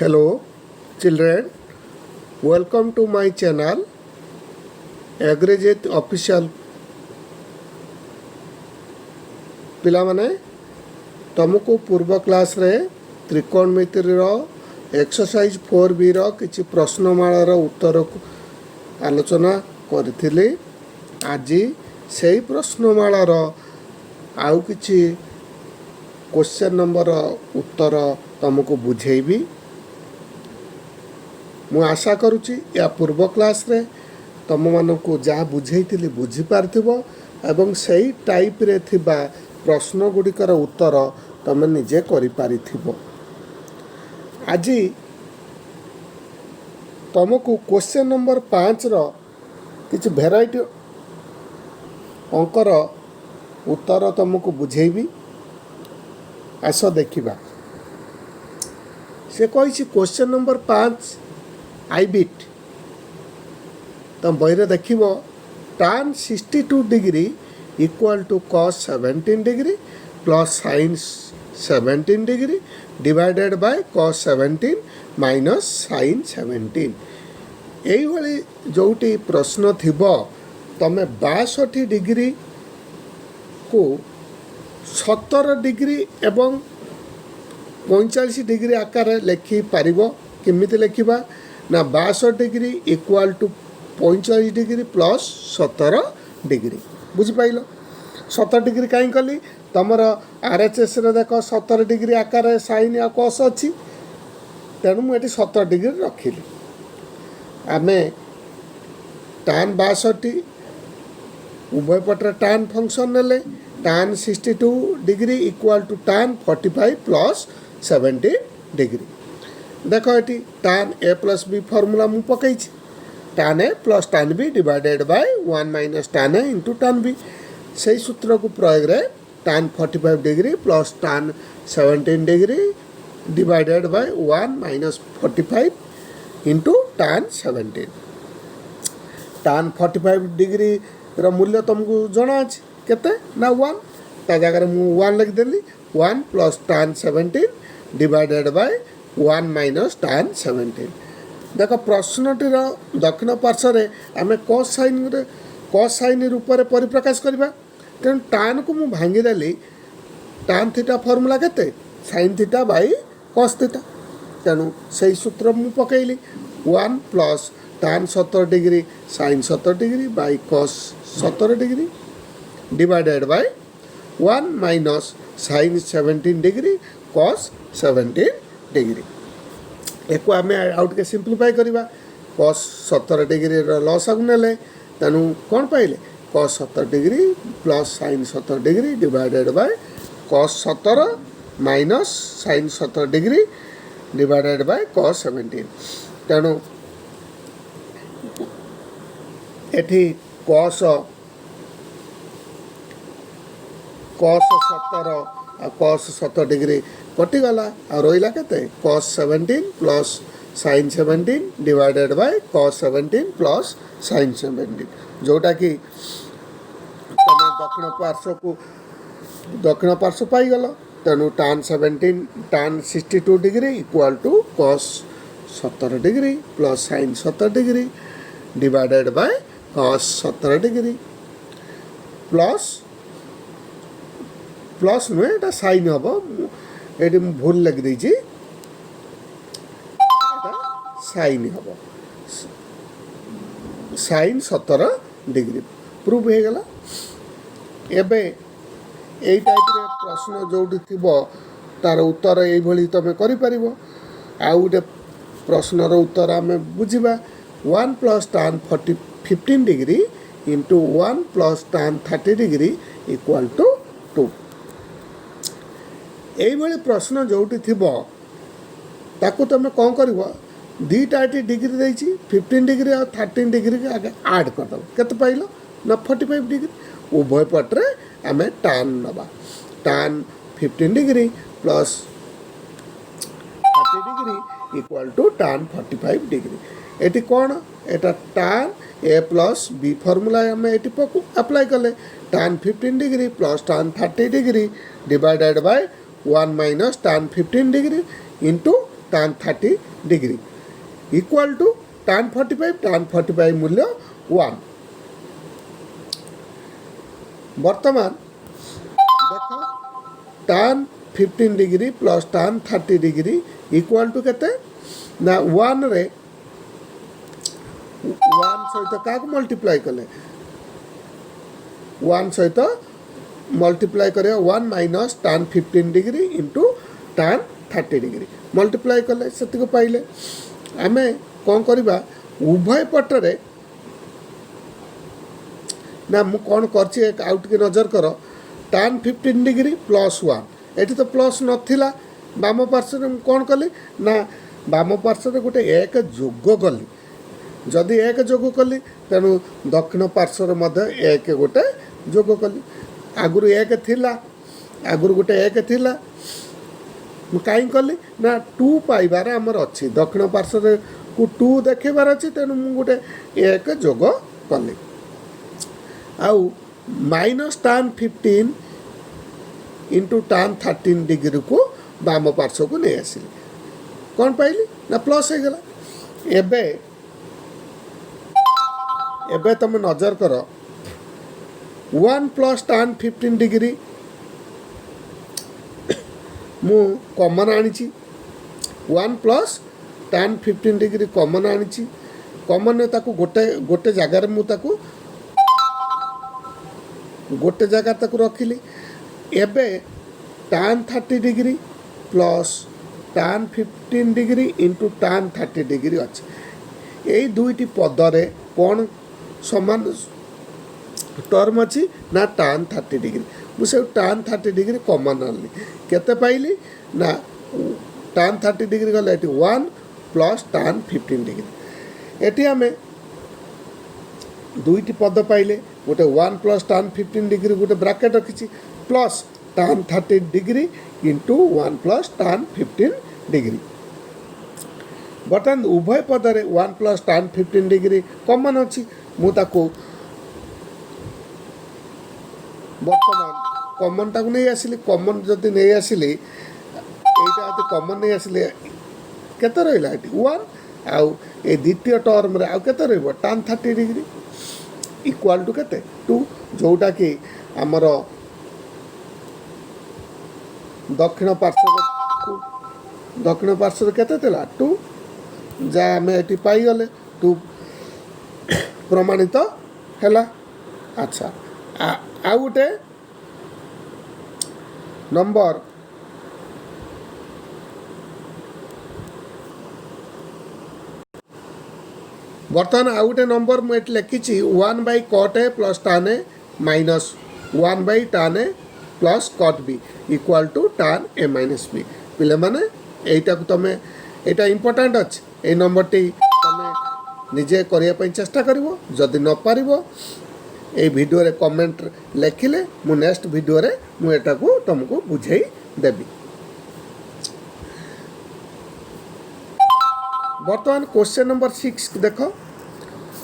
Hello, children. Welcome to my channel, Agrejit Official. पिलामाने तुमको पूर्व class रे त्रिकोणमितिर एक्सरसाइज 4B किछि प्रश्नमालार उत्तर को आलोचना करिथिली। आज से प्रश्नमालार आउ किछि क्वेश्चन नंबर उत्तर तुमको बुझेबी। मु आशा करुच्ची या पूर्व क्लास रे तुम मानक जहाँ बुझेइथिली बुझी पारथिबो एवं सही टाइप रे थिबा प्रश्न गुड़िकर उत्तर तुम निजे करि पारिथिबो। आज तुमको क्वेश्चन नंबर 5 रो किछि भेराइटी अंकर उत्तर तुमको बुझेबी। आस देखिबा। से कही क्वेश्चन नंबर 5 आई बिट तुम बही देख tan 62 degree equal to cos 17 degree plus sin 17 degree divided by cos 17 minus sin 17। यही जोटी प्रश्न थिबो तमे 62 डिग्री को 17 डिग्री एवं 45 डिग्री आकार लिखि पारिबो। केमिति लिखिबा ना 62 degree equal to 45 degree plus 17 degree. बुझी पाइलो 17 डिग्री कहीं कली तुमर RHS रे देख 17 डिग्री आकार साइन या कस अच्छी तेणु मुझे 17 डिग्री रखिली। आमे tan 62 उभय पटर tan फंक्शन नेले tan 62 degree equal to tan 45 plus 17 degree. देख ये tan a plus b formula मु पकई tan a plus tan b divided by 1 minus tan a into tan b। से सूत्र को प्रयोग रे tan 45 degree plus tan 17 degree divided by 1 minus 45 into tan 17। tan 45 degree रो मूल्य तुमको जना अछि केते ना 1 ता जगह मु 1 लिख देली 1 plus tan 17 divided by 1 minus tan 17। देख प्रश्नटीर दक्षिण पार्श्व रे आमे cos साइन रूप में परिप्रकाश करबा तेणु tan को मु भांगी देली tan थीटा फॉर्मूला केते sin theta by cos theta तेणु सही सूत्र मु पकेइली 1 plus tan 17 degree sin 17 degree by cos 17 degree divided by 1 minus sin 17 degree cos 17 degree. एक आम आउट के सिंप्लीफाई करवा cos 17 डिग्री लस आगु नेले तेणु कौन पाइले cos 17 degree plus sin 17 degree divided by cos 17 minus sin 17 degree divided by cos 17। तेणु एठी cos 17 डिग्री कटिगला रहा के cos 17 plus sin 17 divided by cos 17 plus sin 17 जोटा कि तुम दक्षिण पार्श्व पाईगल। तेणु tan 62 degree equal to cos 17 degree plus sin 17 degree divided by cos 17 degree plus नुहे एटा साइन हम ये भूल लग दीजिए साइन हम साइन 17 डिग्री प्रूफ हो गला। एबे ए टाइप रे प्रश्न जोटी थिबो तार उत्तर एई भली तमे करि परिबो। आ उटे प्रश्नर उत्तर आमे बुझिबा 1 plus tan 15 degree into 1 plus tan 30 degree equal to 2। यही प्रश्न जोटी थिबो ताकू तुम कौन कर दीटा डिग्री देछि 15 डिग्री और 13 डिग्री के आगे ऐड कर दो केते पाइलो ना 45 डिग्री। उभय पटरे आमे tan नबा tan 15 degree plus 30 degree equal to tan 45 degree. एटी कौन एटा tan a plus b formula आम ये अप्लाई कले tan 15 degree plus tan 30 degree divided by 1 minus tan 15 degree into tan 30 degree equal to tan 45 मूल्य 1 वर्तमान देख tan 15 degree plus tan 30 degree equal to केते ना 1 रे 1 सहित क्या मल्टीप्लाई कले 1 सहित मल्टीप्लाई करे 1 minus tan 15 degree into tan 30 degree multiply कले से पाइले आमे कौन करवा उभय पटरे ना मु कौन करछि एक आउट के नजर कर tan 15 डिग्री प्लस 1 एठी तो प्लस नथिला बाम पार्श्व में कौन कली ना बाम पार्श्व गोटे एक जोग कली जदि एक जोग कली तेणु दक्षिण पार्श्व मध्य एक गोटे जोग कली आगुरु एक थिला आगुरु गोटे एक थिला कहीं कली ना 2 पाइबार आमर अच्छी दक्षिण पार्श्व को 2 देखेबार अच्छी तेणु मु गोटे एक जोग कली आउ minus tan 15 into tan 13 degree को बाम पार्श्व को नहीं आसिली कौन पाइली ना प्लस हो गला एबे एबे तुम नजर कर 1 प्लस tan 15 डिग्री मु कॉमन आनी 1 प्लस tan 15 डिग्री कॉमन आनी कॉमन ताकू गोटे गोटे जगार मु ताकू गोटे जगह ताकू रखिली एबे tan 30 degree plus tan 15 degree into tan 30 degree अच्छे यही दुईटी पदरे कौन समान टर्म अच्छी ना tan 30 डिग्री मुझे tan 30 डिग्री कॉमन आनी केते पाइली ना tan 30 डिग्री गले 1 प्लस tan 15 डिग्री एटी आमे दुईटी पद पाइले गोटे 1 प्लस tan 15 डिग्री गोटे ब्राकेट रखी plus tan 30 degree into 1 plus tan 15 degree बर्तमान उभय पदरे 1 प्लस tan 15 डिग्री कॉमन अच्छी मुझे बर्तमान कॉमन टाक नहीं आसिली कॉमन जदि नहीं आसिली एटा कॉमन नहीं आसिले केते रहिला एटी 1 आउ ए द्वितीय टर्म रे आउ केते रहबो tan 30 डिग्री इक्वल टू केते 2 जोटा कि हमर दक्षिण पार्श्व केते थिला 2 जा हमें एटी पाई गले 2 प्रमाणित हैला अच्छा आ गोटे नंबर बर्तमान आउ गोटे नंबर मुझे लिखी 1 by cot a plus tan a minus 1 by tan a plus cot b equal to tan a minus b पिले माने एटा को तमे एटा इंपोर्टेंट अच्छे ये नंबर टी तमे निजे करिया पई चेष्टा करिवो जदि न पारिवो ए वीडियो रे कमेंट लिखिले मु नेक्स्ट वीडियो रे मु एटा को तुमको बुझाई देबी बर्तमान क्वेश्चन नंबर 6 देख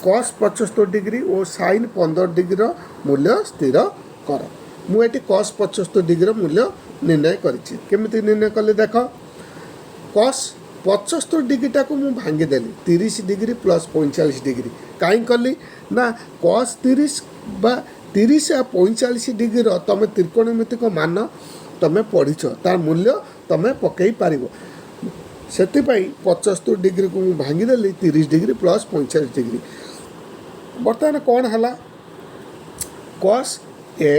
cos 75 डिग्री और sin 15 डिग्री मूल्य स्थिर कर मुझे cos 75 डिग्री मूल्य निर्णय करिछि केमिति निर्णय कले देख cos 75 डिग्रीटा को मुझे भांगीदेली 30 डिग्री प्लस 45 डिग्री कहीं कली ना cos 30 बा 30 आ 45 डिग्री तुम त्रिकोणमितिक मान तुम पढ़ीच तार मूल्य तुम पकई पार से 75 डिग्री को मुझे भांगीदेली 30 डिग्री प्लस 45 डिग्री बर्तमान कौन है cos a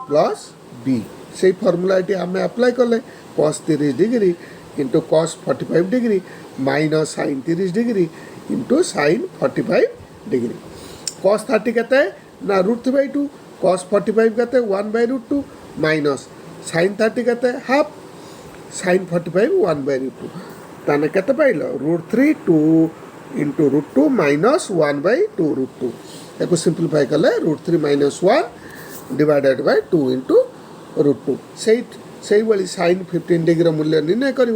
प्लस b से फर्मूला आम अप्लाई कले cos 30 degree into cos 45 degree minus sin 30 degree into sin 45 degree cos 30 के ना √3/2 cos 45 के 1/√2 माइनस sin 30 के हाफ sin 45 1/√2 ताने केते पाइल √3 2 इंटू √2 माइनस 1/2√2 एको सिंपलीफाई कले √3 माइनस 1 डिवाइडेड बाय 2 इंटू √2 से भाई sin 15 डिग्री मूल्य निर्णय कर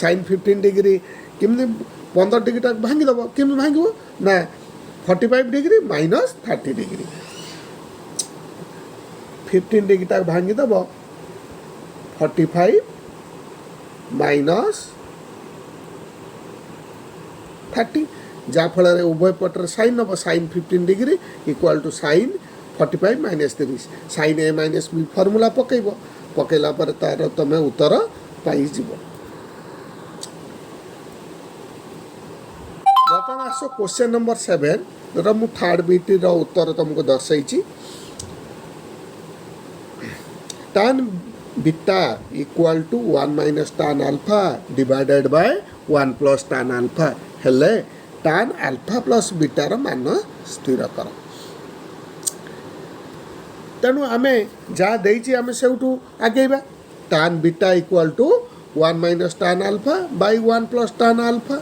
sin 15 डिग्री केमि 15 डिग्री तक भांगी दब केमि भांगो ना 45 डिग्री माइनस 30 डिग्री 15 डिग्री तक भांगी दब 45 माइनस 30 जहाँफल उभय पटर साइन हम sine 15 degree equal to sine 45 minus 30 sine a minus b formula पकेब पकेला पर तार तुम उत्तर पाइज बर्तमान आस क्वेश्चन नंबर 7 जोटा मु थर्ड बीटी उत्तर तुमको दर्शाई tan beta equal to 1 minus tan alpha divided by 1 plus tan alpha हेले tan अल्फा प्लस बीटार मान स्थिर कर तेणु आम जहाँ देती आम से आगेबा tan beta equal to 1 minus tan alpha by 1 plus tan alpha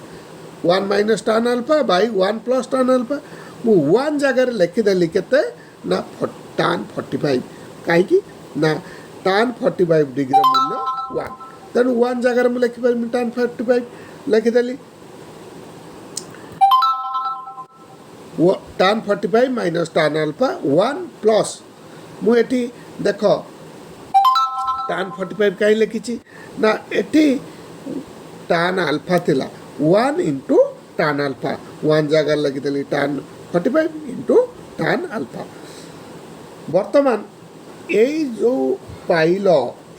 1 minus tan alpha by 1 plus tan alpha मु 1 जगह लिखिदेली केते ना tan 45 कहीं ना tan 45 डिग्री मूल्य 1 तेणु 1 जगह मुझे लिखिपारि tan 45 लिखिदेली tan 45 minus tan alpha 1 plus मुझे देख tan 45 कहीं लिखी ना एटी tan अल्फा थिला 1 इंटू tan अल्फा 1 जगह लिखिदेली tan 45 इंटू tan अल्फा वर्तमान यही जो पाइल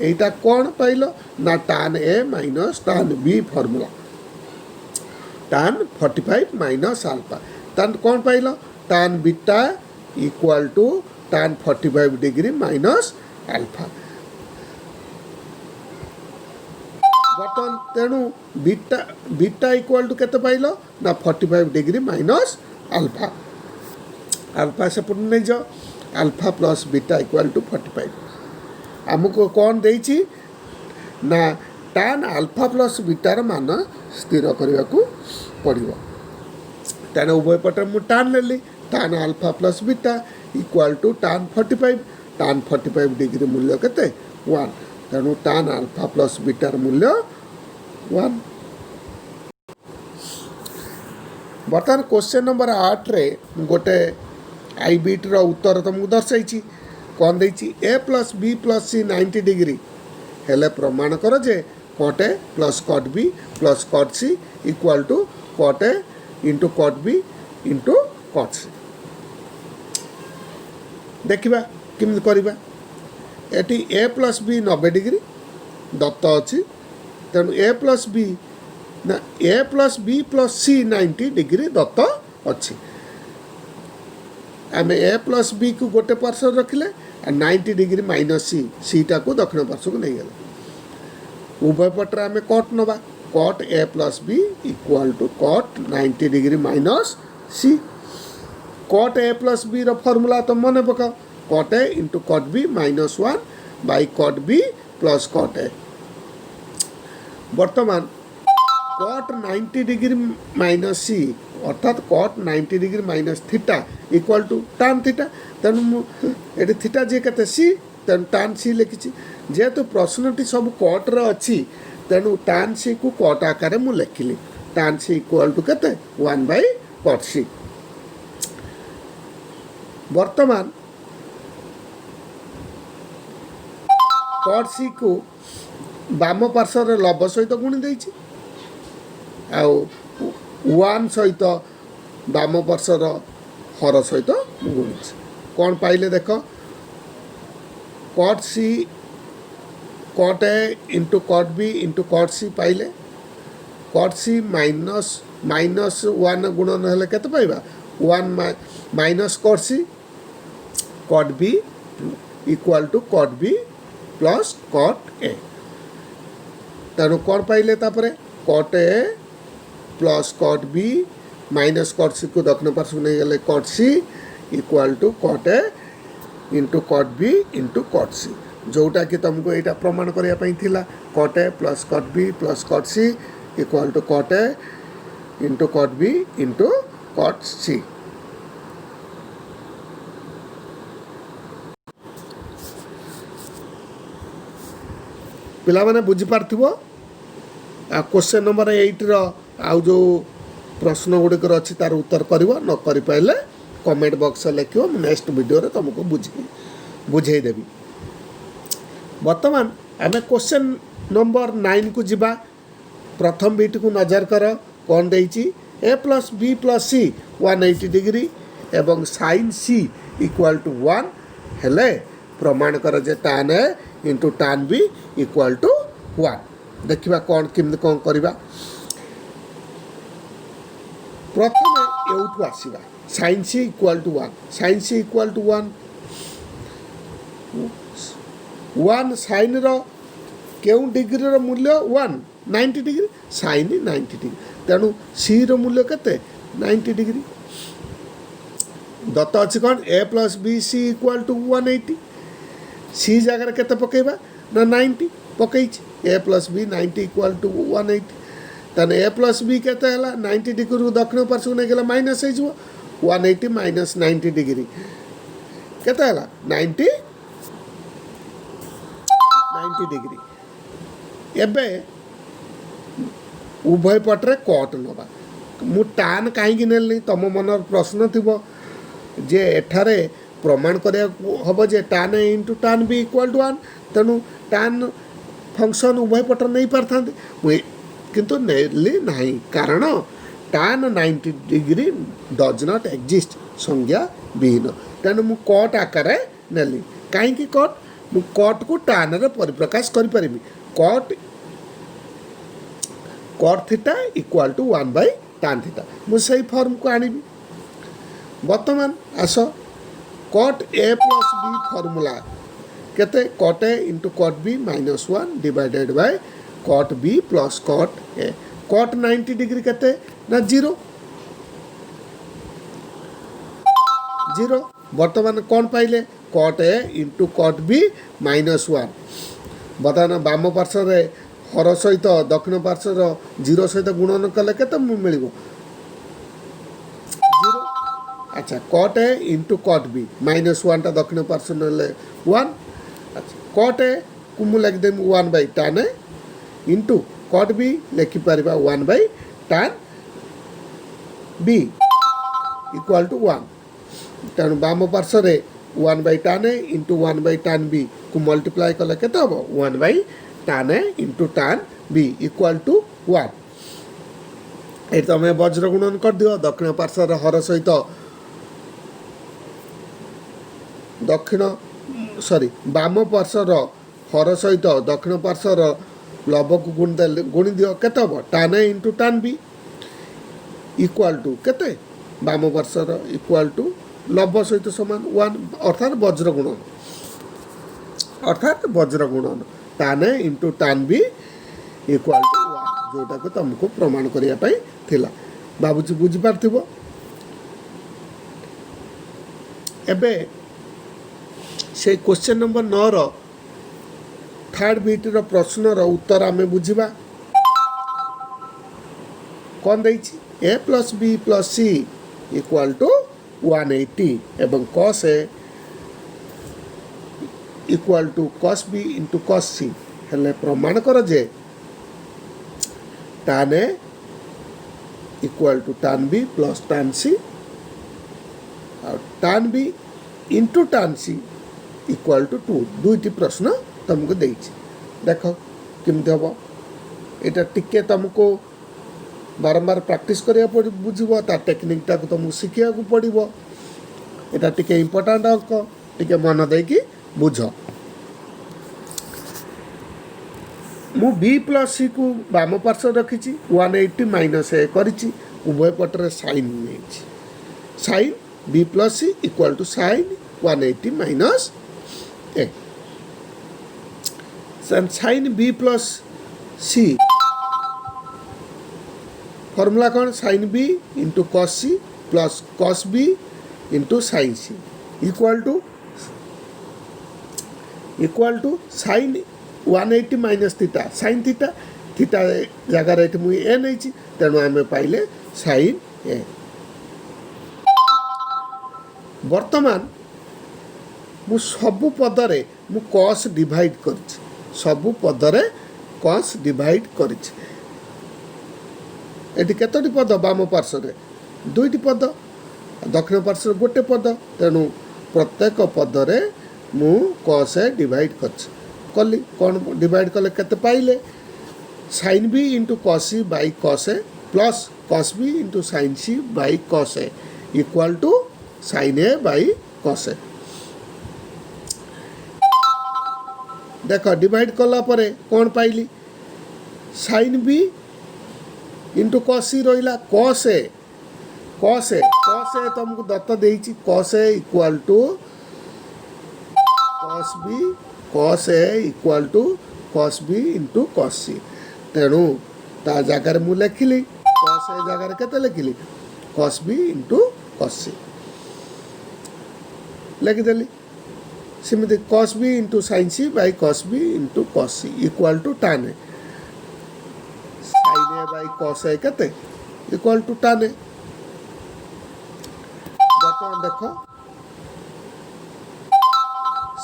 एटा कौन पाइल ना tan a minus tan b formula tan 45 minus alpha tan कौन पाइल tan beta equal to tan 45 degree minus alpha बर्तमान तेणु बीटा बीटा इक्वाल टू केते पाइल ना 45 डिग्री माइनस अल्फा अल्फा से पूर्ण नहीं जाओ alpha plus beta equal to 45 आमको कौन देइछि ना tan अल्फा प्लस बीटार मान स्थिर करने को पड़ो तेणु उभय पटे मु tan लेली tan alpha plus beta equal to tan 45 degree मूल्य केते 1 तेणु tan अल्फा प्लस बीटार मूल्य 1 बर्तमान क्वेश्चन नंबर 8 रे गोटे आई बीट रो उत्तर तुमको दर्शाई कौन देती A plus B plus C 90 degree हेले प्रमाण कर जे cot A plus cot B plus cot C equal to cot A into cot B into cot C देखा किमी करवा एटी ए प्लस बी 90 डिग्री दत्त अच्छी तेणु ए प्लस बी ना A plus B plus C 90 degree दत्त अच्छी आम ए प्लस बी को गोटे पार्श्व रखिले 90 डिग्री माइनस सी सीटा को दक्षिण पार्श्व को नहीं गला उभय पटर आम कट नवा cot A plus B equal to cot 90 degree minus C cot A plus B रो फॉर्मूला तो मन पकाओ cot A into cot B minus 1 by cot B plus cot A वर्तमान कट 90 डिग्री माइनस सी अर्थात cot 90 degree minus theta equal to tan theta तेणु ये theta जी के सी तेणु tan सी लिखी जेहेतु प्रश्नटी सब कट रे अच्छी तेणु tan सी को कट आकार मु लिखिली tan सी इक्वाल टू केते 1 बाय कट सी वर्तमान कट सी को बाम पार्श्व लब सहित गुणी देछि आउ 1 सहित बाम पार्श्वर हर सहित गुणी कौन पाइले देख cot C cot A into cot B into cot C पाइले कट सी माइनस 1 गुणन हेले केते पाइबा 1 minus cot C cot B equal to cot B plus cot A तेणु कौन पाइले तापरे cot A plus cot B minus cot C को दक्षिण पार्श्व नहीं गले cot C equal to cot A into cot B into cot C जोटा कि तुमको यहाँ प्रमाण करने cot A plus cot B plus cot C equal to cot A into cot B into cot C पिला माने बुझी पारथिबो क्वेश्चन नंबर 8 रो आउ जो प्रश्न गुड़िकर अच्छी तार उत्तर कर न कर पारे कमेंट बॉक्स लिख नेक्स्ट वीडियो रे तुमको बुझेदेवी बर्तमान आम क्वेश्चन नंबर 9 को जिबा प्रथम बीट को नजर कर कौन देइछि A plus B plus C 180 degree एवं साइन सी इक्वल टू 1 हेले प्रमाण कर जे tan A into tan B equal to 1 देखिबा कौन किम कौन करबा प्रथम एउठू आसीबा sine C equal to 1 sine C equal to 1 sine रो केउ डिग्री रो मूल्य 1 90 डिग्री साइन 90 डिग्री तेणु सी रो मूल्य केते 90 डिग्री दत्त अच्छी कौन A plus B C equal to 180 C जगह केते पकेबा ना 90 पकई A plus B 90 equal to 180 तने ए प्लस बी केते हला 90 डिग्री दक्षिण पार्श्व ने गेला माइनस हो जिवो 180 माइनस 90 डिग्री केते हला 90 डिग्री एबे उभय पटरे कट नबा मु टान कहीं नेली तुम मनर प्रश्न थी जे एठारे प्रमाण करिया हबो जे tan a into tan b equal to 1 तेणु tan फंक्शन उभय पटर नहीं पारथा किंतु नेली नहीं कारण tan 90 degree does not exist संज्ञा विहीन तेणु मु कट आकार नेली कहीं कट मु कट को tan रे परिप्रकाश करि परिबी cot theta equal to 1 by tan theta मु सही फॉर्म को आनिबी वर्तमान आस cot A plus B formula केते cot A into cot B minus 1 divided by cot B plus cot A cot 90 degree केते ना 0 वर्तमान कौन पाइले cot A into cot B minus 1 बर्तमान बाम पार्श्व हर सहित दक्षिण पार्श्वर 0 सहित गुणन कले केते मिलिबो 0 अच्छा cut A into cot B minus 1 टा दक्षिण पार्श्व नेले 1 अच्छा कट ए को मु लिख देम 1 by tan A into cot b लिखि परिबा 1 by tan B equal to 1 तेणु बाम पार्श्व रे 1 by tan A into 1 by tan b को मल्टीप्लाई कले केते हबो 1 by tan A into tan B equal to 1 ए तमे वज्र गुणन कर दियो दक्षिण पार्श्व हर सहित दक्षिण सॉरी बाम पार्श्वर हर सहित दक्षिण पार्श्वर लव को गुणी दियो केते हबो tan A into tan B equal to केते बाम पार्श्वर इक्वल टू लव सहित समान 1 अर्थात वज्र गुणन tan A into tan B equal to 1 जोटा को तुमको प्रमाण करिया पई थिला बाबूजी बुझी पारथिबो एबे से क्वेश्चन नंबर 9 रो थर्ड बीट रो प्रश्न रो उत्तर आमे बुझिबा कौन देछि A plus B plus C equal to 180 एवं cos A equal to cos b into cos c हेले प्रमाण कर जे tan A equal to tan b plus tan c और tan b into tan c equal to 2 दुईटी प्रश्न तुमको देछि देख केमती हम यहाँ टिके तुमको बारंबार प्रैक्टिस करिया पड़ बुझिबो ता टेक्निक को तुमको शिखिया को पड़िबो एटा टिके इम्पोर्टेंट अंक टिके मन देकी बुझ मु बी प्लस सी को बाम पार्श्व रखी 180 माइनस ए करिछि उभय पटरे साइन नहीं sine B plus C equal to sine 180 minus A sine B plus C formula कौन sine B into cos C plus cos B into sine C equal to sine 180 minus theta sine theta theta जगार ये मुझे ए नहीं तेणु आम पाइले sign ए वर्तमान मु सबु पदरे मु कॉस डिवाइड कर सबु पदरे कॉस डिवाइड कर केतोटी पद बाम पार्श्व दुईटी पद दक्षिण पार्श्व गोटे पद तेणु प्रत्येक पदरे मु कॉस डिवाइड कर कली कौन डिवाइड कले केते पाइले sine B into cos C by cos A plus cos B into sine C by cos A equal to sine A by cos A देख डिवाइड कला परे कौन पाइली sine B into cos C रहा cos A तुमको दत्त देइछि cos A equal to cos A equal to cos B into cos C तेणु ता जगार मु लिखिली कॉस ए जगार केते लिखिली cos B into cos C लिखिदेली सेमती cos B into sine C by cos B into cos C equal to tan A sine A by cos A केते इक्वाल टू tan ए बर्तमान देखो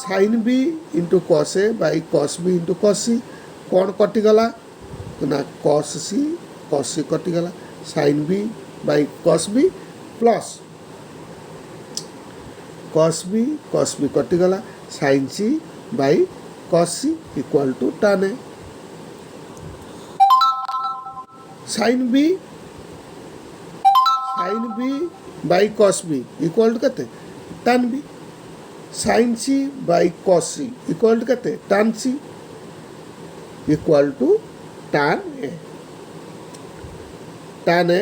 sine B into cos A by cos B into cos C कौन कटिगला ना cos C कटिगला sine B by cos B plus cos B कटिगला sine C by cos C equal to tan A sine B by cos B equal to केते tan B sine C by cos C equal to केते tan C equal to tan A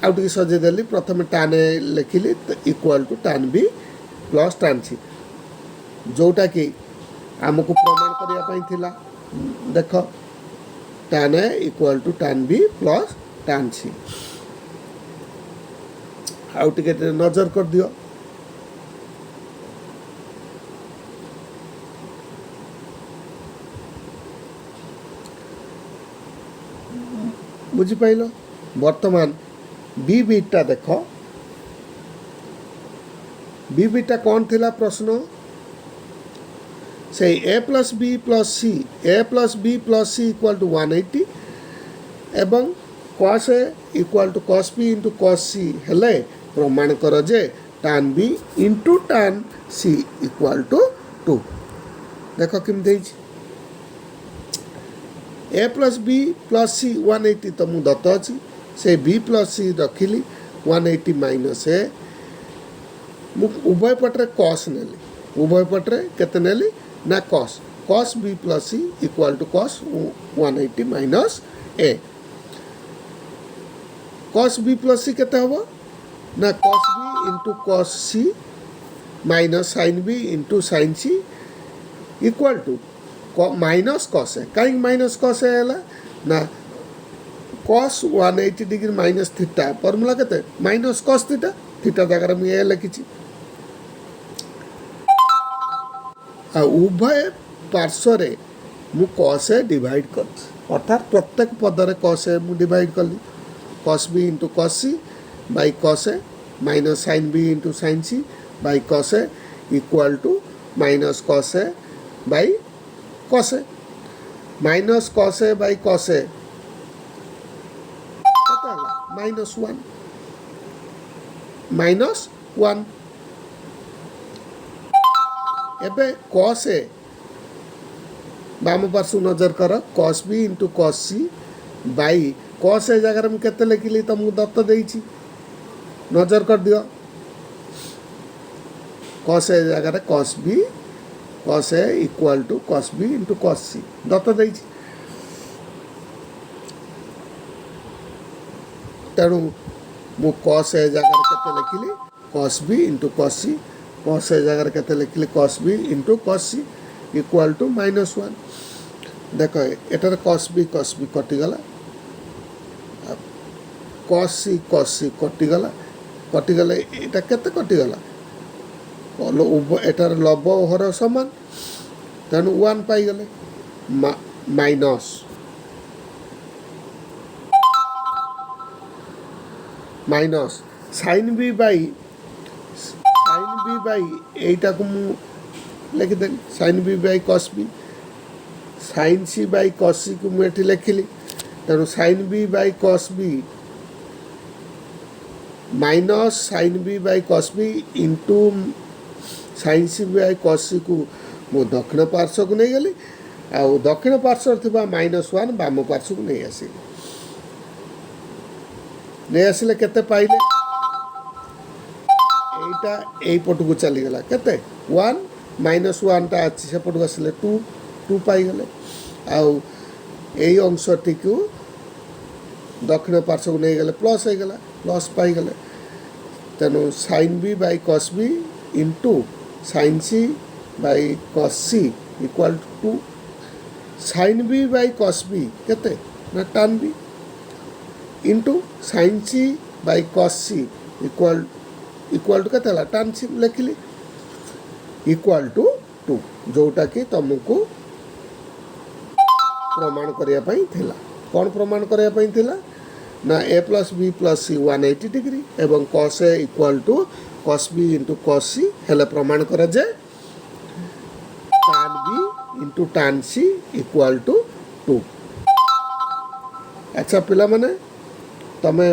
आउ टिके सजे देली प्रथम tan A लिखिली equal to tan B plus tan C जोटा कि आमको प्रमाण करिया पई थिला देख tan A equal to tan B plus tan C आउ टिके नजर कर दियो बुझी पाइल वर्तमान बी बीटा देख बी बीटा कौन थिला प्रश्न से ए plus B plus C equal to 180 एवं cos A equal to cos B into cos C हेले प्रमाण कर जे tan B into tan C equal to 2 देख केमती ए प्लस सी 180 तो मुझे दत्त अच्छी से बी प्लस सी रखिली 180 माइनस ए उभय पटे कॉस नेली उभय पटे केते नेली ना cos B plus C equal to cos 180 minus A cos B plus C केते हबो ना cos B into cos C minus sine B into sine C equal to minus cos A कहीं माइनस कॉस ए है ना cos 180 degree minus theta formula केते minus cos theta जगह मुझे लिखी उभय पार्श्व मु कॉस ए डिवाइड कर अर्थात प्रत्येक पदरे कॉस ए मु डिवाइड कली cos B into cos C by cos A minus sine B into sine C by cos A equal to minus cos A by cos A minus cos A by cos A -1 एबे cos A बाम पार्श्व नजर कर cos B into cos C by cos A जगह में केते लिखिली तुमको दत्त देइछि नजर कर दियो कॉस ए जगह cos A equal to cos B into cos C दत्त देइछि तेणु मु कॉस ए जगह केते लिखिली cos B into cos C cos A जगह केते लिखिली cos B into cos C equal to -1 देख एटार कॉस बी कटिगला कॉस सी कटिगला एटा केते कटिगला एटार लब हर समान तेणु 1 पाईगले माइनस साइन बी बाई एटा को मु लिखिदेली sine B by cos B sine C by cos C को मुझे लिखिली तेणु sine B by cos B minus sine B by cos B into sine C by cos C को मु दक्षिण पार्श्व को नहीं गली आउ दक्षिण पार्श्व थिबा -1 बाम पार्श्व को नहीं आसी नहीं आसिले केते पाइले एटा एई पट को चली गला केते 1 -1 टा अछि से पट को आसिले 2 पाई गले आउ एई अंशटी को दक्षिण पार्श्व को नहीं गले प्लस हो गला प्लस पाई गले तेणु sin b by cos b into sin c by cos c equal to sin b by cos b केते ना tan b into sin c by cos c equal to केते हला tan c लिखली equal to 2 जोटा कि तुमको प्रमाण करिया पई थिला कौन प्रमाण करिया पई थिला ना a plus b plus c 180 degree एवं cos a equal to cos b into cos c हेले प्रमाण करा जाए tan b into tan c equal to 2 अच्छा पिला माने तमे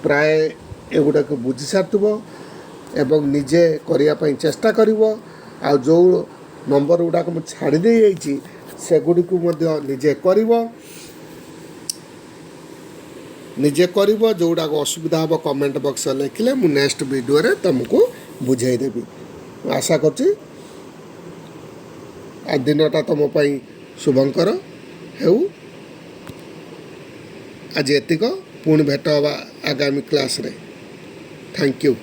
प्राय एगुड़ा को बुझी सारथुबो एवं निजे करिया पई चेष्टा करिवो आ जो नंबर गुड़ा को छाड़ी दे जाइछि सेगुड़ी को मध्य निजे करिवो जोड़ा को असुविधा हम कमेंट बॉक्स लिखले मु नेक्स्ट वीडियो रे तुमको बुझाई देबी आशा करछि आ दिनटा तुम पई शुभंकर हेउ आज एतिक पुणी भेट हवा आगामी क्लास रे थैंक यू।